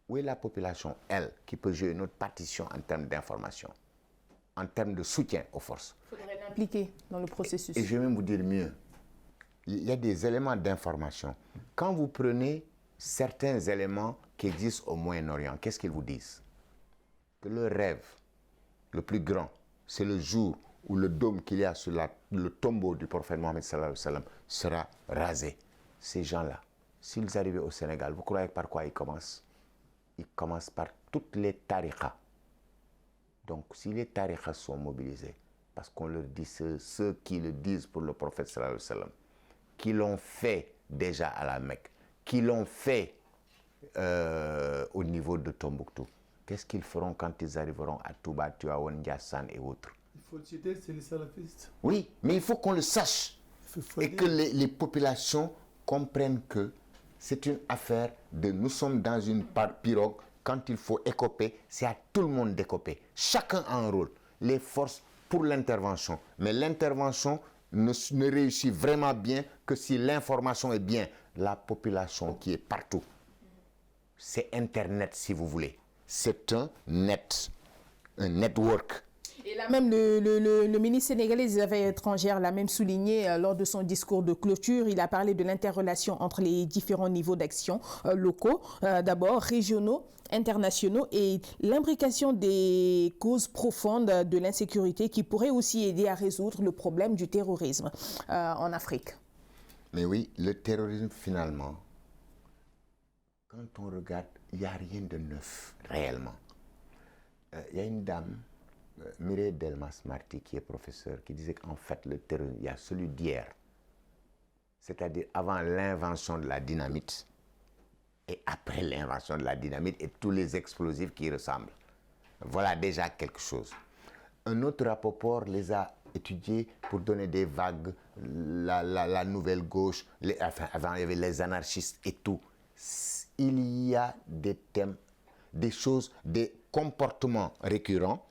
Où est la population, elle, qui peut jouer une autre partition en termes d'information, en termes de soutien aux forces? Il faudrait l'impliquer dans le processus. Et je vais même vous dire mieux. Il y a des éléments d'information. Quand vous prenez certains éléments qui existent au Moyen-Orient, qu'est-ce qu'ils vous disent? Que le rêve le plus grand, c'est le jour où le dôme qu'il y a sur le tombeau du prophète Mohammed sallallahu alayhi wa sallam sera rasé. Ces gens-là, s'ils arrivaient au Sénégal, vous croyez par quoi ils commencent? Ils commencent par toutes les tariqas. Donc, si les tariqas sont mobilisés, parce qu'on leur dit, ceux qui le disent pour le prophète sallallahu alayhi wa sallam, qui l'ont fait déjà à la Mecque, qui l'ont fait au niveau de Tombouctou, qu'est-ce qu'ils feront quand ils arriveront à Touba, Tivaouane, Ndiassane et autres? Il faut le citer, c'est les salafistes. Oui, mais il faut qu'on le sache. Et que les populations comprennent que c'est une affaire de... Nous sommes dans une pirogue. Quand il faut écoper, c'est à tout le monde d'écoper. Chacun a un rôle. Les forces pour l'intervention. Mais l'intervention ne réussit vraiment bien que si l'information est bien. La population qui est partout. C'est Internet, si vous voulez. C'est un network. Et là même, le ministre sénégalais des Affaires étrangères l'a même souligné lors de son discours de clôture. Il a parlé de l'interrelation entre les différents niveaux d'action locaux, d'abord régionaux, internationaux, et l'imbrication des causes profondes de l'insécurité qui pourraient aussi aider à résoudre le problème du terrorisme en Afrique. Mais oui, le terrorisme finalement, quand on regarde, il n'y a rien de neuf réellement. Il y a une dame, Mireille Delmas-Marty, qui est professeure, qui disait qu'en fait, le terrorisme, il y a celui d'hier, c'est-à-dire avant l'invention de la dynamite et après l'invention de la dynamite et tous les explosifs qui ressemblent. Voilà déjà quelque chose. Un autre Rapoport les a étudiés pour donner des vagues, la nouvelle gauche, avant il y avait les anarchistes et tout. Il y a des thèmes, des choses, des comportements récurrents,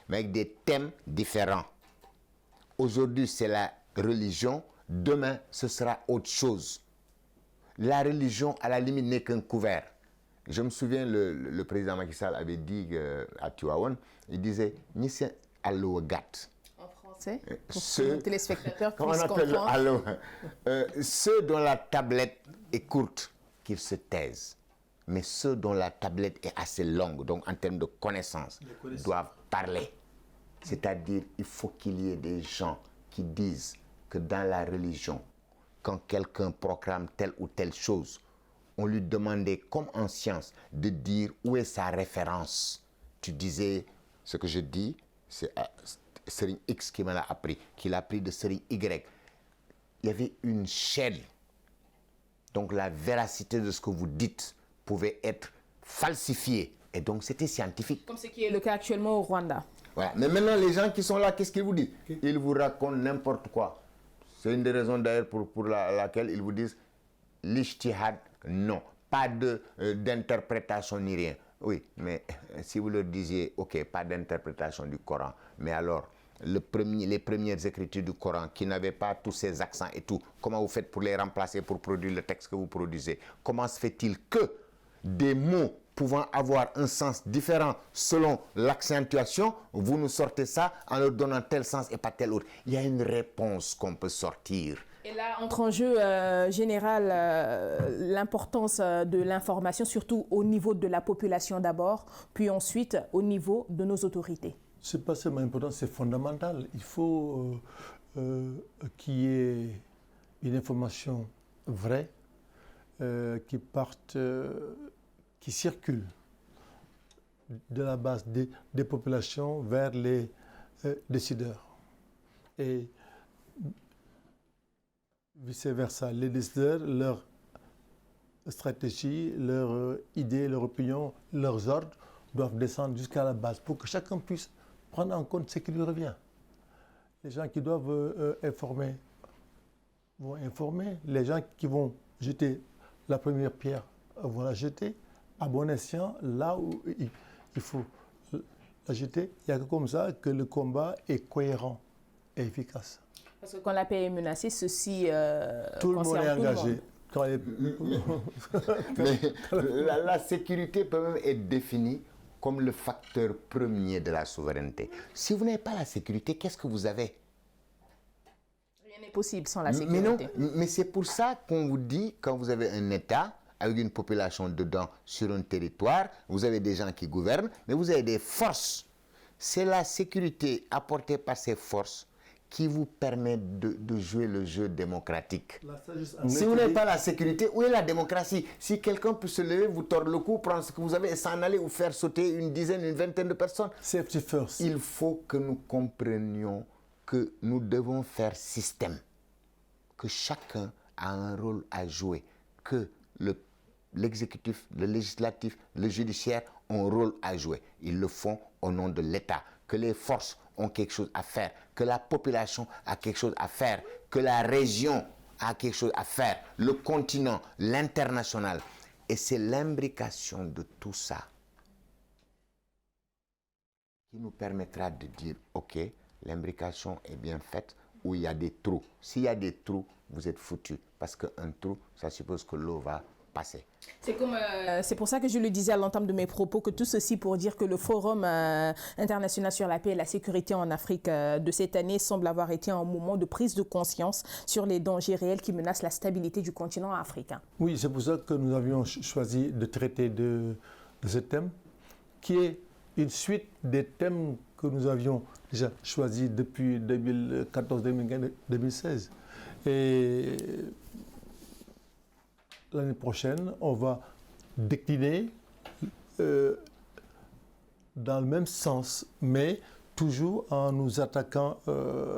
mais avec des thèmes différents. Aujourd'hui, c'est la religion. Demain, ce sera autre chose. La religion, à la limite, n'est qu'un couvert. Je me souviens, le président Macky Sall avait dit à Tivaouane, il disait « Nissi allo gat ». En français, pour les téléspectateurs puissent comprendre. Ceux dont la tablette est courte, qu'ils se taisent. Mais ceux dont la tablette est assez longue, donc en termes de connaissances, doivent parler. C'est-à-dire, il faut qu'il y ait des gens qui disent que dans la religion, quand quelqu'un proclame telle ou telle chose, on lui demandait, comme en science, de dire où est sa référence. Tu disais, ce que je dis, c'est Serigne X qui me l'a appris, qui l'a appris de Serigne Y. Il y avait une chaîne. Donc la véracité de ce que vous dites pouvait être falsifiée. Et donc c'était scientifique. Comme ce qui est le cas actuellement au Rwanda. Voilà. Mais maintenant, les gens qui sont là, qu'est-ce qu'ils vous disent? Ils vous racontent n'importe quoi. C'est une des raisons d'ailleurs pour laquelle ils vous disent l'ijtihad, non. Pas d'interprétation ni rien. Oui, mais si vous leur disiez, ok, pas d'interprétation du Coran, mais alors, les premières écritures du Coran qui n'avaient pas tous ces accents et tout, comment vous faites pour les remplacer, pour produire le texte que vous produisez? Comment se fait-il que des mots pouvant avoir un sens différent selon l'accentuation, vous nous sortez ça en leur donnant tel sens et pas tel autre? Il y a une réponse qu'on peut sortir. Et là, entre en jeu général, l'importance de l'information, surtout au niveau de la population d'abord, puis ensuite au niveau de nos autorités. C'est pas seulement important, c'est fondamental. Il faut qu'il y ait une information vraie qui parte, qui circule de la base des populations vers les décideurs. Et vice-versa, les décideurs, leur stratégie, leurs idées, leurs opinions, leurs ordres doivent descendre jusqu'à la base pour que chacun puisse prendre en compte ce qui lui revient. Les gens qui doivent informer vont informer. Les gens qui vont jeter la première pierre vont la jeter à bon escient là où il faut la jeter. Il n'y a que comme ça que le combat est cohérent et efficace. Parce que quand la paix est menacée, ceci tout le monde est engagé. Mais la sécurité peut même être définie comme le facteur premier de la souveraineté. Si vous n'avez pas la sécurité, qu'est-ce que vous avez? Rien n'est possible sans la sécurité. Mais c'est pour ça qu'on vous dit, quand vous avez un État avec une population dedans sur un territoire, vous avez des gens qui gouvernent, mais vous avez des forces. C'est la sécurité apportée par ces forces qui vous permet de jouer le jeu démocratique. Si vous n'avez pas la sécurité, où est la démocratie? Si quelqu'un peut se lever, vous tordre le cou, prendre ce que vous avez et s'en aller ou faire sauter une dizaine, une vingtaine de personnes. Safety first. Il faut que nous comprenions que nous devons faire système, que chacun a un rôle à jouer, que l'exécutif, le législatif, le judiciaire ont un rôle à jouer. Ils le font au nom de l'État. Que les forces ont quelque chose à faire, que la population a quelque chose à faire, que la région a quelque chose à faire, le continent, l'international. Et c'est l'imbrication de tout ça qui nous permettra de dire, ok, l'imbrication est bien faite, où il y a des trous. S'il y a des trous, vous êtes foutus. Parce qu'un trou, ça suppose que l'eau va passer. C'est pour ça que je le disais à l'entame de mes propos, que tout ceci pour dire que le Forum international sur la paix et la sécurité en Afrique de cette année semble avoir été un moment de prise de conscience sur les dangers réels qui menacent la stabilité du continent africain. Oui, c'est pour ça que nous avions choisi de traiter de ce thème, qui est une suite des thèmes que nous avions déjà choisis depuis 2014, 2016. Et l'année prochaine, on va décliner dans le même sens, mais toujours en nous attaquant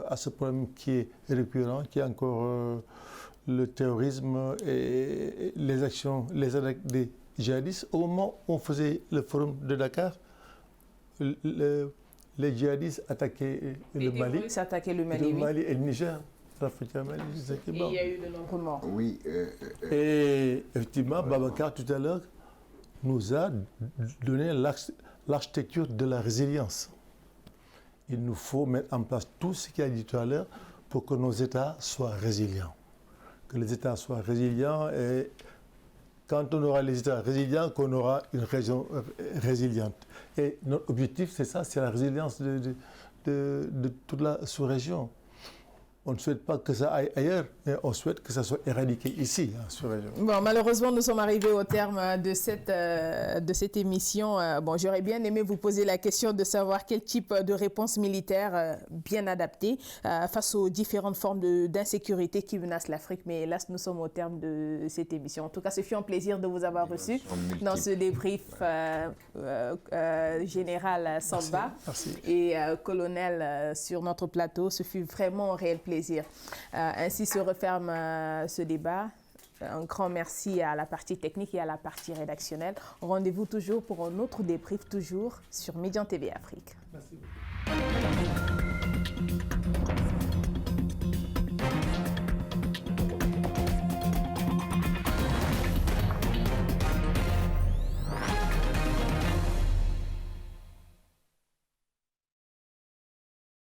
à ce problème qui est récurrent, qui est encore le terrorisme et les attaques des djihadistes. Au moment où on faisait le forum de Dakar, les djihadistes attaquaient le Mali. Le Mali et le Niger. Et il y a eu de nombreux morts. Oui. Et effectivement, Babacar, tout à l'heure, nous a donné l'architecture de la résilience. Il nous faut mettre en place tout ce qu'il a dit tout à l'heure pour que nos États soient résilients. Que les États soient résilients, et quand on aura les États résilients, qu'on aura une région résiliente. Et notre objectif, c'est ça, c'est la résilience de toute la sous-région. On ne souhaite pas que ça aille ailleurs, mais on souhaite que ça soit éradiqué ici, sur la région. Bon, malheureusement, nous sommes arrivés au terme de cette émission. Bon, j'aurais bien aimé vous poser la question de savoir quel type de réponse militaire bien adaptée face aux différentes formes d'insécurité qui menacent l'Afrique. Mais hélas, nous sommes au terme de cette émission. En tout cas, ce fut un plaisir de vous avoir reçu dans ce débrief général Samba. Merci. Et colonel sur notre plateau. Ce fut vraiment un réel plaisir. Ainsi se referme ce débat. Un grand merci à la partie technique et à la partie rédactionnelle. Rendez-vous toujours pour un autre débrief, toujours sur Médian TV Afrique. Merci beaucoup.